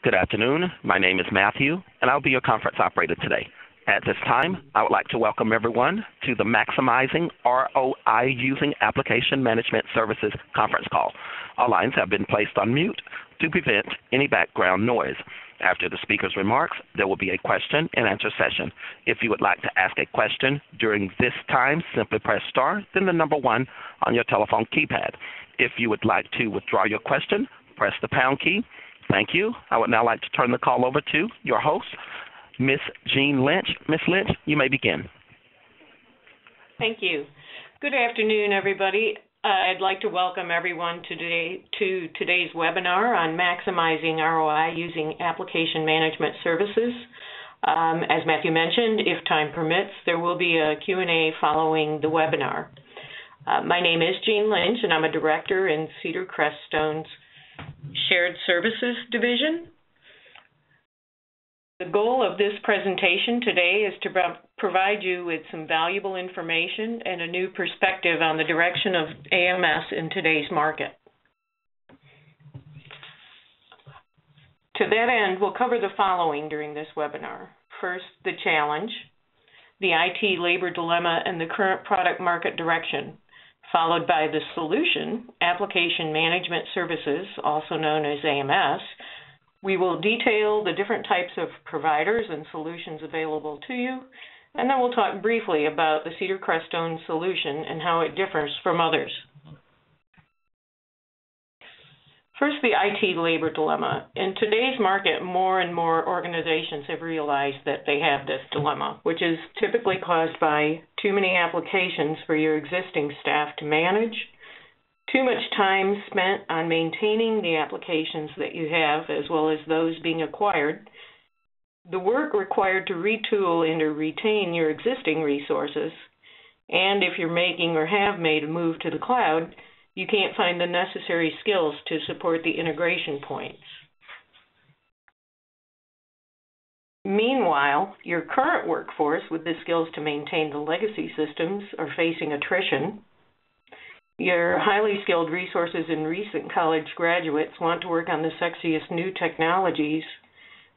Good afternoon. My name is Matthew, and I'll be your conference operator today. At this time, I would like to welcome everyone to the Maximizing ROI Using Application Management Services conference call. All lines have been placed on mute to prevent any background noise. After the speaker's remarks, there will be a question-and-answer session. If you would like to ask a question during this time, simply press star, then the number 1 on your telephone keypad. If you would like to withdraw your question, press the pound key. Thank you. I would now like to turn the call over to your host, Ms. Jean Lynch. Ms. Lynch, you may begin. Thank you. Good afternoon, everybody. I'd like to welcome everyone to today's webinar on maximizing ROI using application management services. As Matthew mentioned, if time permits, there will be a Q&A following the webinar. My name is Jean Lynch, and I'm a director in Cedar Creststone's Shared Services Division. The goal of this presentation today is to provide you with some valuable information and a new perspective on the direction of AMS in today's market. To that end, we'll cover the following during this webinar. First, the challenge, the IT labor dilemma and the current product market direction, followed by the solution, application management services, also known as AMS. We will detail the different types of providers and solutions available to you, and then we'll talk briefly about the Cedar Creststone solution and how it differs from others. First, the IT labor dilemma. In today's market, more and more organizations have realized that they have this dilemma, which is typically caused by too many applications for your existing staff to manage, too much time spent on maintaining the applications that you have, as well as those being acquired, the work required to retool and to retain your existing resources, and if you're making or have made a move to the cloud, you can't find the necessary skills to support the integration points. Meanwhile, your current workforce with the skills to maintain the legacy systems are facing attrition. Your highly skilled resources and recent college graduates want to work on the sexiest new technologies,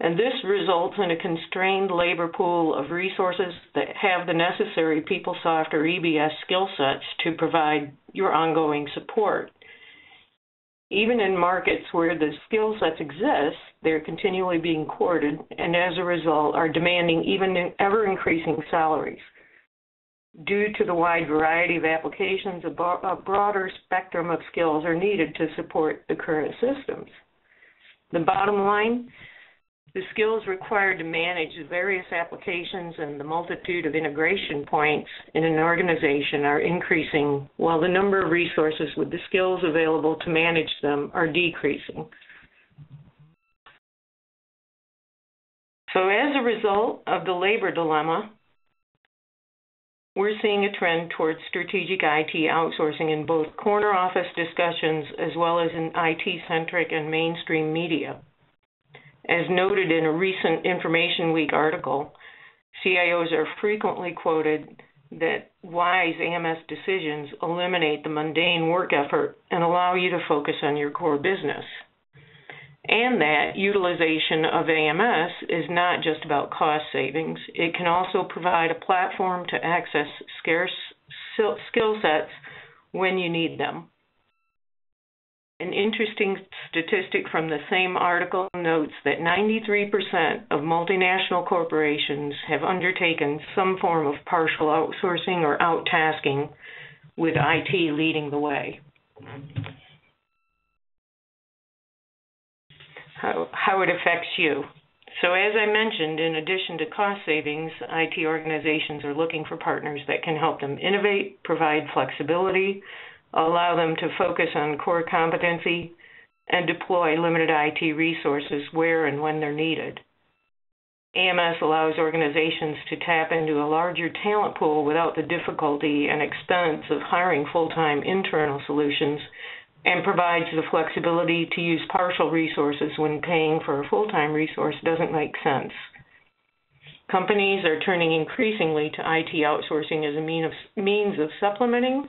and this results in a constrained labor pool of resources that have the necessary PeopleSoft or EBS skill sets to provide your ongoing support. Even in markets where the skill sets exist, they're continually being courted and as a result are demanding even ever-increasing salaries. Due to the wide variety of applications, a broader spectrum of skills are needed to support the current systems. The bottom line, the skills required to manage the various applications and the multitude of integration points in an organization are increasing, while the number of resources with the skills available to manage them are decreasing. So as a result of the labor dilemma, we're seeing a trend towards strategic IT outsourcing in both corner office discussions as well as in IT-centric and mainstream media. As noted in a recent Information Week article, CIOs are frequently quoted that wise AMS decisions eliminate the mundane work effort and allow you to focus on your core business. And that utilization of AMS is not just about cost savings. It can also provide a platform to access scarce skill sets when you need them. An interesting statistic from the same article notes that 93% of multinational corporations have undertaken some form of partial outsourcing or outtasking, with IT leading the way. How it affects you. So as I mentioned, in addition to cost savings, IT organizations are looking for partners that can help them innovate, provide flexibility, allow them to focus on core competency, and deploy limited IT resources where and when they're needed. AMS allows organizations to tap into a larger talent pool without the difficulty and expense of hiring full-time internal solutions, and provides the flexibility to use partial resources when paying for a full-time resource doesn't make sense. Companies are turning increasingly to IT outsourcing as a means of supplementing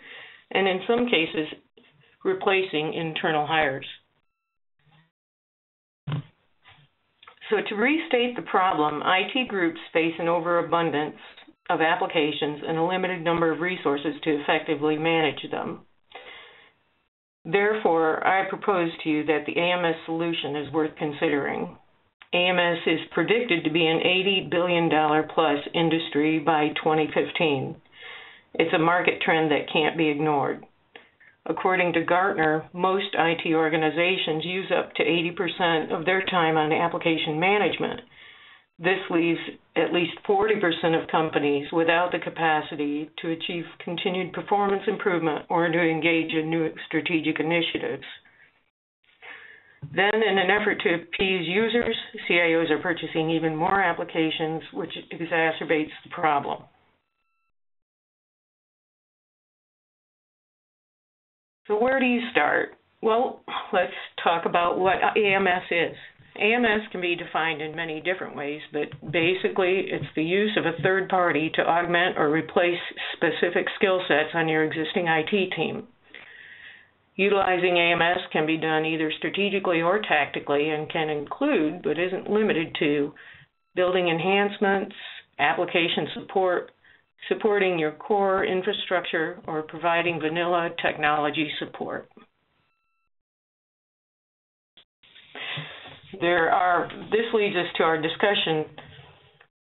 and in some cases replacing internal hires. So to restate the problem, IT groups face an overabundance of applications and a limited number of resources to effectively manage them. Therefore, I propose to you that the AMS solution is worth considering. AMS is predicted to be an $80 billion plus industry by 2015. It's a market trend that can't be ignored. According to Gartner, most IT organizations use up to 80% of their time on application management. This leaves at least 40% of companies without the capacity to achieve continued performance improvement or to engage in new strategic initiatives. Then, in an effort to appease users, CIOs are purchasing even more applications, which exacerbates the problem. So where do you start? Well, let's talk about what AMS is. AMS can be defined in many different ways, but basically it's the use of a third party to augment or replace specific skill sets on your existing IT team. Utilizing AMS can be done either strategically or tactically and can include, but isn't limited to, building enhancements, application support, supporting your core infrastructure, or providing vanilla technology support. This leads us to our discussion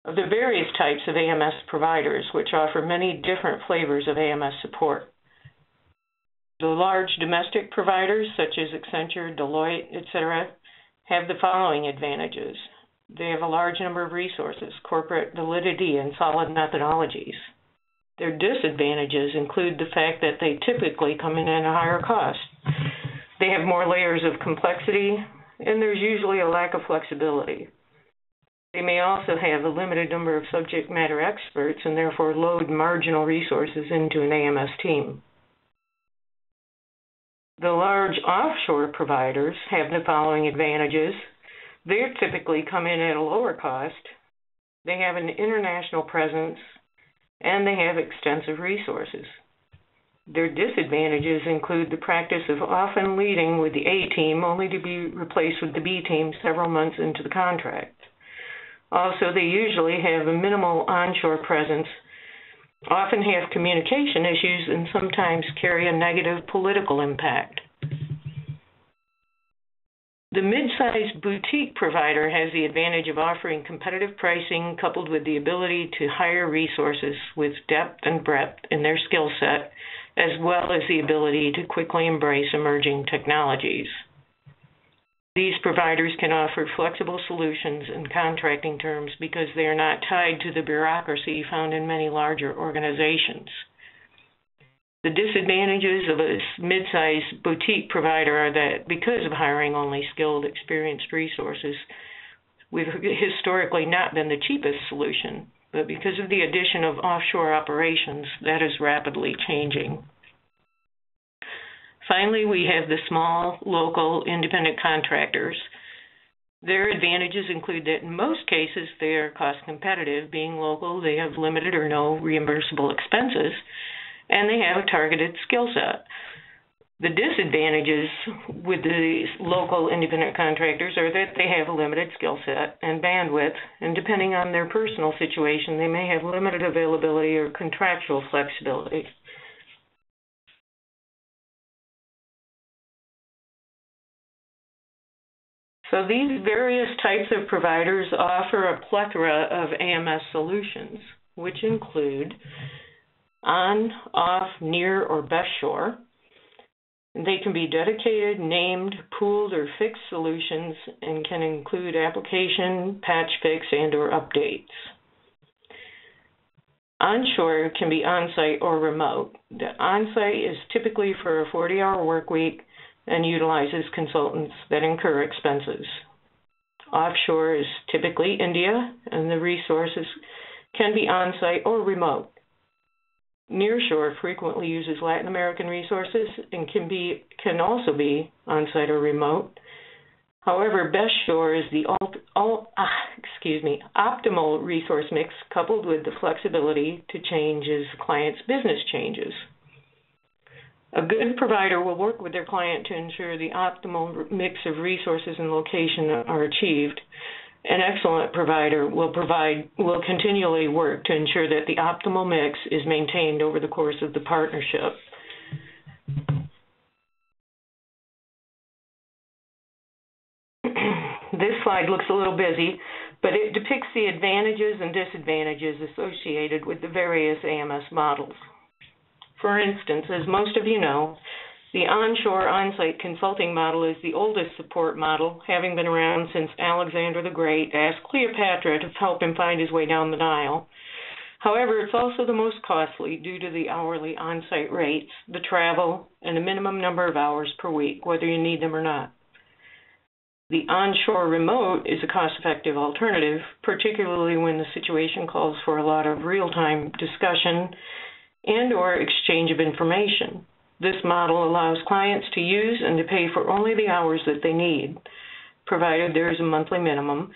of the various types of AMS providers, which offer many different flavors of AMS support. The large domestic providers, such as Accenture, Deloitte, etc., have the following advantages. They have a large number of resources, corporate validity, and solid methodologies. Their disadvantages include the fact that they typically come in at a higher cost. They have more layers of complexity, and there's usually a lack of flexibility. They may also have a limited number of subject matter experts and therefore load marginal resources into an AMS team. The large offshore providers have the following advantages. They typically come in at a lower cost, they have an international presence, and they have extensive resources. Their disadvantages include the practice of often leading with the A team only to be replaced with the B team several months into the contract. Also, they usually have a minimal onshore presence, often have communication issues, and sometimes carry a negative political impact. The mid-sized boutique provider has the advantage of offering competitive pricing coupled with the ability to hire resources with depth and breadth in their skill set, as well as the ability to quickly embrace emerging technologies. These providers can offer flexible solutions and contracting terms because they are not tied to the bureaucracy found in many larger organizations. The disadvantages of a mid-sized boutique provider are that because of hiring only skilled, experienced resources, we've historically not been the cheapest solution, but because of the addition of offshore operations, that is rapidly changing. Finally, we have the small, local, independent contractors. Their advantages include that in most cases they are cost competitive. Being local, they have limited or no reimbursable expenses, and they have a targeted skill set. The disadvantages with the local independent contractors are that they have a limited skill set and bandwidth, and depending on their personal situation, they may have limited availability or contractual flexibility. So these various types of providers offer a plethora of AMS solutions, which include on, off, near, or best shore. They can be dedicated, named, pooled, or fixed solutions and can include application, patch fix, and or updates. Onshore can be on-site or remote. The on-site is typically for a 40-hour work week and utilizes consultants that incur expenses. Offshore is typically India, and the resources can be on-site or remote. Nearshore frequently uses Latin American resources and can also be on-site or remote. However, best shore is the optimal resource mix coupled with the flexibility to change as the client's business changes. A good provider will work with their client to ensure the optimal mix of resources and location are achieved, An excellent provider will continually work to ensure that the optimal mix is maintained over the course of the partnership. This slide looks a little busy, but it depicts the advantages and disadvantages associated with the various AMS models. For instance, as most of you know, the onshore on-site consulting model is the oldest support model, having been around since Alexander the Great asked Cleopatra to help him find his way down the Nile. However, it's also the most costly due to the hourly on-site rates, the travel, and a minimum number of hours per week, whether you need them or not. The onshore remote is a cost-effective alternative, particularly when the situation calls for a lot of real-time discussion and/or exchange of information. This model allows clients to use and to pay for only the hours that they need, provided there is a monthly minimum,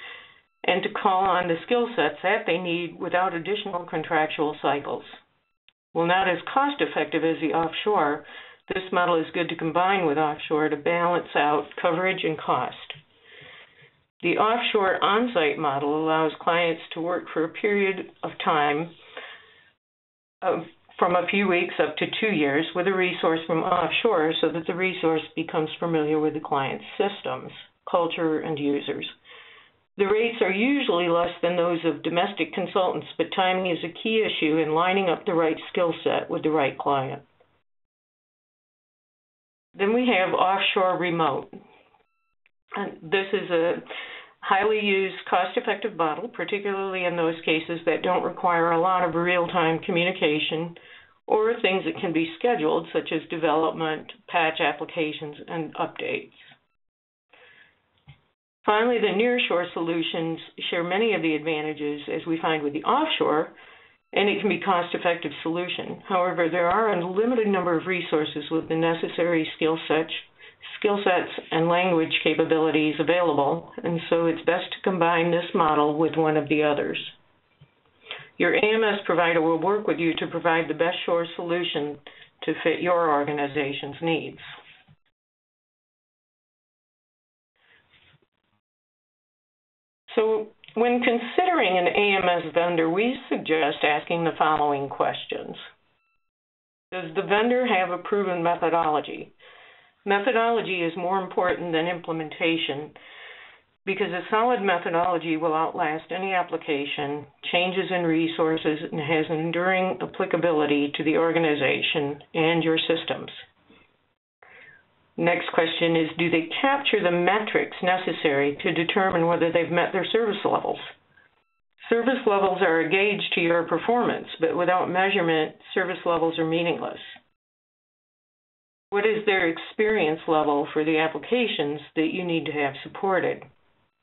and to call on the skill sets that they need without additional contractual cycles. While not as cost-effective as the offshore, this model is good to combine with offshore to balance out coverage and cost. The offshore on-site model allows clients to work for a period of time from a few weeks up to 2 years with a resource from offshore so that the resource becomes familiar with the client's systems, culture, and users. The rates are usually less than those of domestic consultants, but timing is a key issue in lining up the right skill set with the right client. Then we have offshore remote. This is a highly used, cost-effective model, particularly in those cases that don't require a lot of real-time communication or things that can be scheduled, such as development, patch applications, and updates. Finally, the nearshore solutions share many of the advantages as we find with the offshore, and it can be a cost-effective solution. However, there are a limited number of resources with the necessary skill sets and language capabilities available, and so it's best to combine this model with one of the others. Your AMS provider will work with you to provide the best shore solution to fit your organization's needs. So when considering an AMS vendor, we suggest asking the following questions. Does the vendor have a proven methodology? Methodology is more important than implementation because a solid methodology will outlast any application, changes in resources, and has enduring applicability to the organization and your systems. Next question is, do they capture the metrics necessary to determine whether they've met their service levels? Service levels are a gauge to your performance, but without measurement, service levels are meaningless. What is their experience level for the applications that you need to have supported?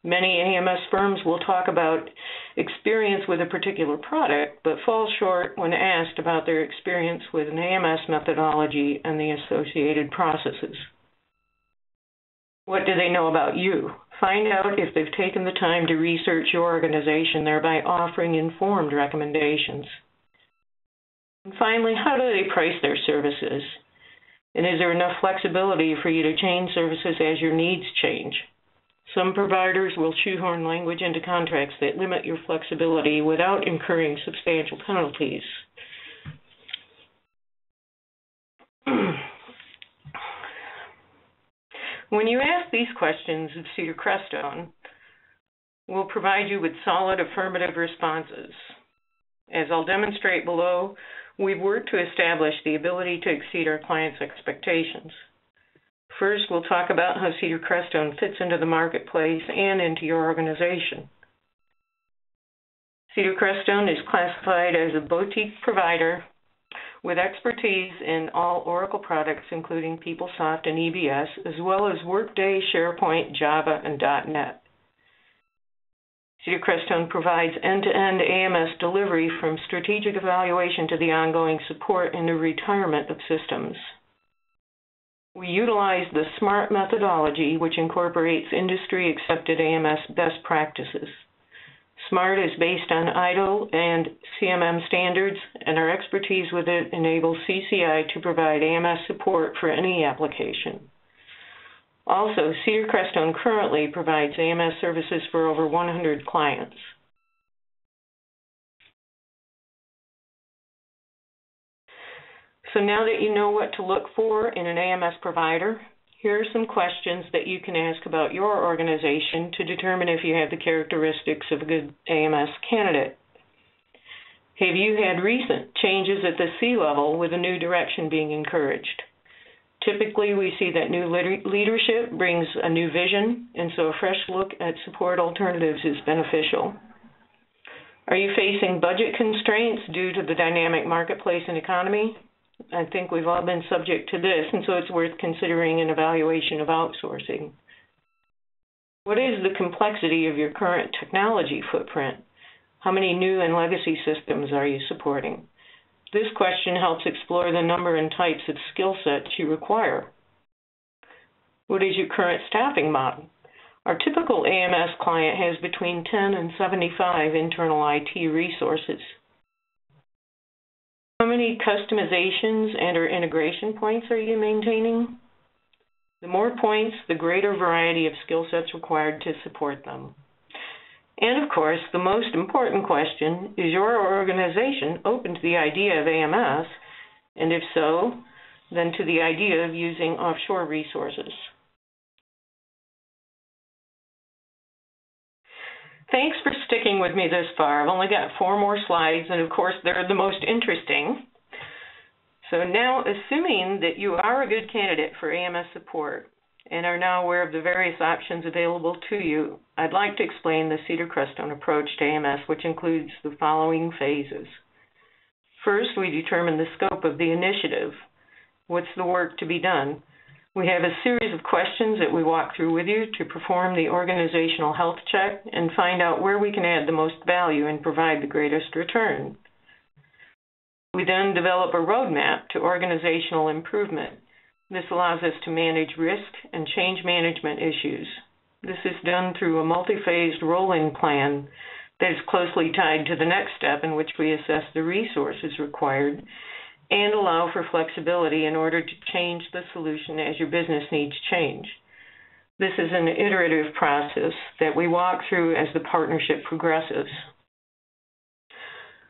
Many AMS firms will talk about experience with a particular product, but fall short when asked about their experience with an AMS methodology and the associated processes. What do they know about you? Find out if they've taken the time to research your organization, thereby offering informed recommendations. And finally, how do they price their services? And is there enough flexibility for you to change services as your needs change? Some providers will shoehorn language into contracts that limit your flexibility without incurring substantial penalties. When you ask these questions of Cedar Crestone, we'll provide you with solid affirmative responses. As I'll demonstrate below, we've worked to establish the ability to exceed our clients' expectations. First, we'll talk about how Cedar Crestone fits into the marketplace and into your organization. Cedar Crestone is classified as a boutique provider with expertise in all Oracle products, including PeopleSoft and EBS, as well as Workday, SharePoint, Java, and .NET. Cedar Crestone provides end-to-end AMS delivery from strategic evaluation to the ongoing support and the retirement of systems. We utilize the SMART methodology, which incorporates industry-accepted AMS best practices. SMART is based on ITIL and CMM standards, and our expertise with it enables CCI to provide AMS support for any application. Also, Cedar-Crest currently provides AMS services for over 100 clients. So now that you know what to look for in an AMS provider, here are some questions that you can ask about your organization to determine if you have the characteristics of a good AMS candidate. Have you had recent changes at the C-level with a new direction being encouraged? Typically, we see that new leadership brings a new vision, and so a fresh look at support alternatives is beneficial. Are you facing budget constraints due to the dynamic marketplace and economy? I think we've all been subject to this, and so it's worth considering an evaluation of outsourcing. What is the complexity of your current technology footprint? How many new and legacy systems are you supporting? This question helps explore the number and types of skill sets you require. What is your current staffing model? Our typical AMS client has between 10 and 75 internal IT resources. How many customizations and/or integration points are you maintaining? The more points, the greater variety of skill sets required to support them. And of course, the most important question, is your organization open to the idea of AMS? And if so, then to the idea of using offshore resources. Thanks for sticking with me this far. I've only got 4 more slides, and of course, they're the most interesting. So now, assuming that you are a good candidate for AMS support and are now aware of the various options available to you, I'd like to explain the Cedar-Crest approach to AMS, which includes the following phases. First, we determine the scope of the initiative. What's the work to be done? We have a series of questions that we walk through with you to perform the organizational health check and find out where we can add the most value and provide the greatest return. We then develop a roadmap to organizational improvement. This allows us to manage risk and change management issues. This is done through a multi-phased rolling plan that is closely tied to the next step, in which we assess the resources required and allow for flexibility in order to change the solution as your business needs change. This is an iterative process that we walk through as the partnership progresses.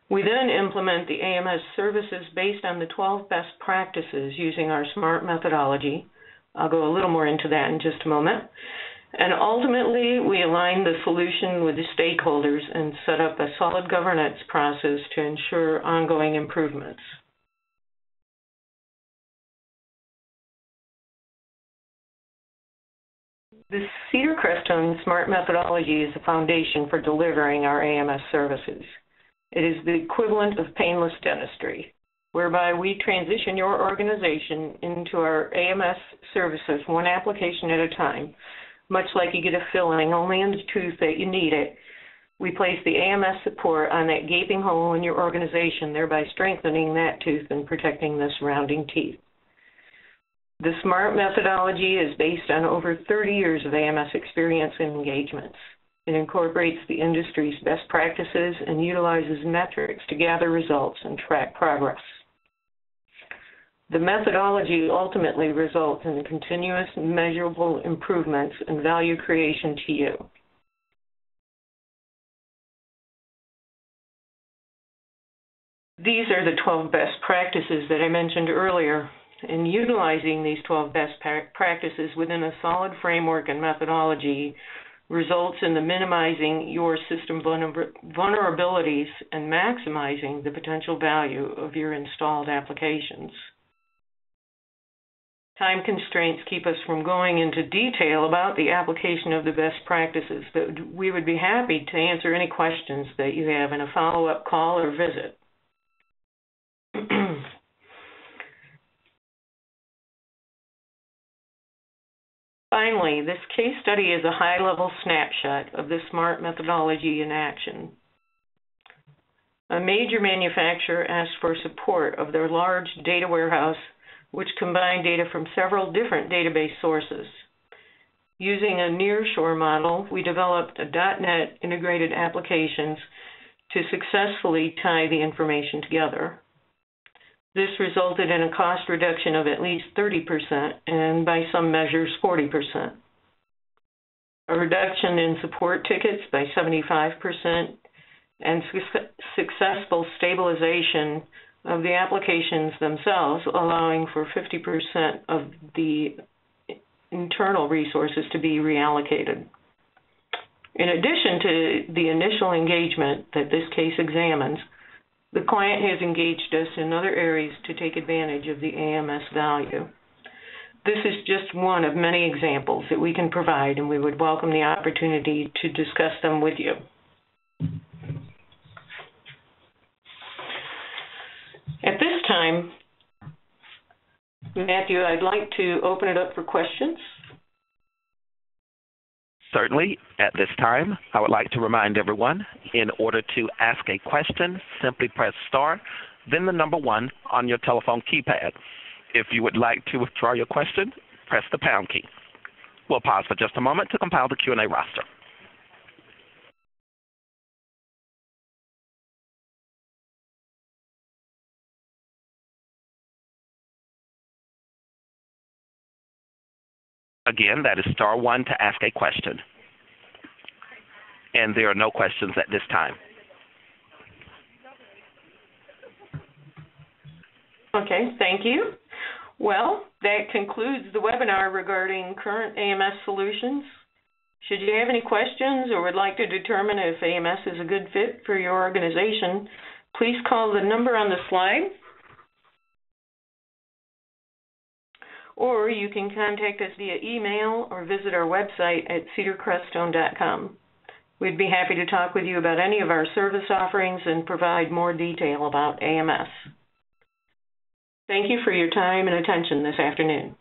We then implement the AMS services based on the 12 best practices using our SMART methodology. I'll go a little more into that in just a moment. And ultimately, we align the solution with the stakeholders and set up a solid governance process to ensure ongoing improvements. The Cedar-Crest SMART methodology is the foundation for delivering our AMS services. It is the equivalent of painless dentistry, whereby we transition your organization into our AMS services one application at a time, much like you get a filling only in the tooth that you need it. We place the AMS support on that gaping hole in your organization, thereby strengthening that tooth and protecting the surrounding teeth. The SMART methodology is based on over 30 years of AMS experience and engagements. It incorporates the industry's best practices and utilizes metrics to gather results and track progress. The methodology ultimately results in continuous, measurable improvements and value creation to you. These are the 12 best practices that I mentioned earlier. And utilizing these 12 best practices within a solid framework and methodology results in the minimizing your system vulnerabilities and maximizing the potential value of your installed applications. Time constraints keep us from going into detail about the application of the best practices, but we would be happy to answer any questions that you have in a follow-up call or visit. Finally, this case study is a high-level snapshot of the SMART methodology in action. A major manufacturer asked for support of their large data warehouse, which combined data from several different database sources. Using a nearshore model, we developed a .NET integrated applications to successfully tie the information together. This resulted in a cost reduction of at least 30% and by some measures 40%. A reduction in support tickets by 75% and successful stabilization of the applications themselves, allowing for 50% of the internal resources to be reallocated. In addition to the initial engagement that this case examines, the client has engaged us in other areas to take advantage of the AMS value. This is just one of many examples that we can provide, and we would welcome the opportunity to discuss them with you. At this time, Matthew, I'd like to open it up for questions. Certainly. At this time, I would like to remind everyone, in order to ask a question, simply press star, then the number 1 on your telephone keypad. If you would like to withdraw your question, press the pound key. We'll pause for just a moment to compile the Q&A roster. Again, that is star 1 to ask a question. And there are no questions at this time. Okay, thank you. Well, that concludes the webinar regarding current AMS solutions. Should you have any questions or would like to determine if AMS is a good fit for your organization, please call the number on the slide, or you can contact us via email or visit our website at cedarcreststone.com. We'd be happy to talk with you about any of our service offerings and provide more detail about AMS. Thank you for your time and attention this afternoon.